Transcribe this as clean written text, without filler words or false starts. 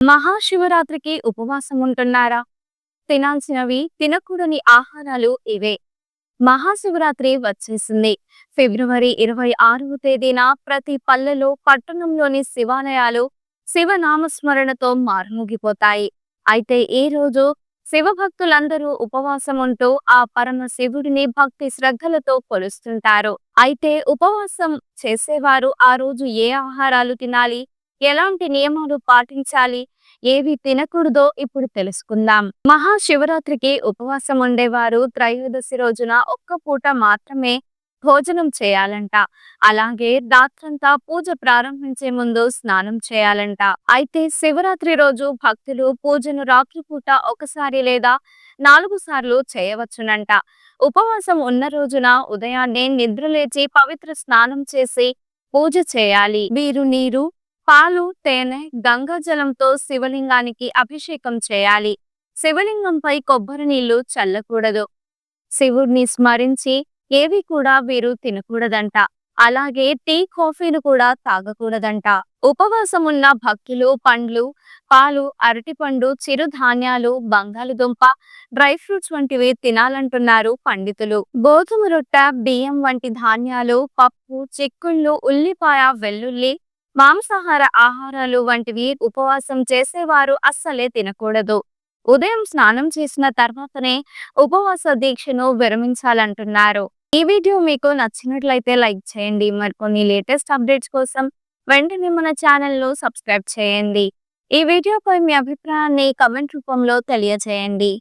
మహాశివరాత్రికి ఉపవాసం ఉంటున్నారా? తినాల్సినవి, తినకూడని ఆహారాలు ఇవే. మహాశివరాత్రి వచ్చేసింది. ఫిబ్రవరి 26వ తేదీన ప్రతి పల్లెలో, పట్టణంలోని శివాలయాలు శివనామస్మరణతో మారుమోగిపోతాయి. అయితే ఈ రోజు శివభక్తులందరూ ఉపవాసం ఉంటూ ఆ పరమ శివుడిని భక్తి శ్రద్ధలతో కొలుస్తుంటారు. అయితే ఉపవాసం చేసేవారు ఆ రోజు ఏ ఆహారాలు తినాలి? ఎలాంటి నియమాలు పాటించాలి? ఏవి తినకూడదో ఇప్పుడు తెలుసుకుందాం. మహాశివరాత్రికి ఉపవాసం ఉండేవారు త్రయోదశి రోజున ఒక్క పూట మాత్రమే భోజనం చేయాలంట. అలాగే రాత్రంతా పూజ ప్రారంభించే ముందు స్నానం చేయాలంట. అయితే శివరాత్రి రోజు భక్తులు పూజను రాత్రిపూట ఒకసారి లేదా 4 సార్లు చేయవచ్చునంట. ఉపవాసం ఉన్న రోజున ఉదయాన్నే నిద్రలేచి పవిత్ర స్నానం చేసి పూజ చేయాలి. వీరు నీరు, పాలు, తేనె, గంగాజలంతో శివలింగానికి అభిషేకం చేయాలి. శివలింగంపై కొబ్బరి నీళ్లు చల్లకూడదు. శివుడిని స్మరించి ఏవి కూడా వీరు తినకూడదంట. అలాగే టీ, కాఫీలు కూడా తాగకూడదంట. ఉపవాసం ఉన్న భక్తులు పండ్లు, పాలు, అరటిపండు, చిరుధాన్యాలు, బంగాళదుంప, డ్రై ఫ్రూట్స్ వంటివి తినాలంటున్నారు పండితులు. గోధుమ రొట్టె, బియ్యం వంటి ధాన్యాలు, పప్పు, చిక్కుళ్ళు, ఉల్లిపాయ, వెల్లుల్లి, మాంసాహార ఆహారాలు వంటివి ఉపవాసం చేసేవారు అస్సలే తినకూడదు. ఉదయం స్నానం చేసిన తర్వాతనే ఉపవాస దీక్షను విరమించాలంటున్నారు. ఈ వీడియో మీకు నచ్చినట్లయితే లైక్ చేయండి. మరికొన్ని లేటెస్ట్ అప్డేట్స్ కోసం వెంటనే మన ఛానల్ను సబ్స్క్రైబ్ చేయండి. ఈ వీడియోపై మీ అభిప్రాయాన్ని కామెంట్ రూపంలో తెలియజేయండి.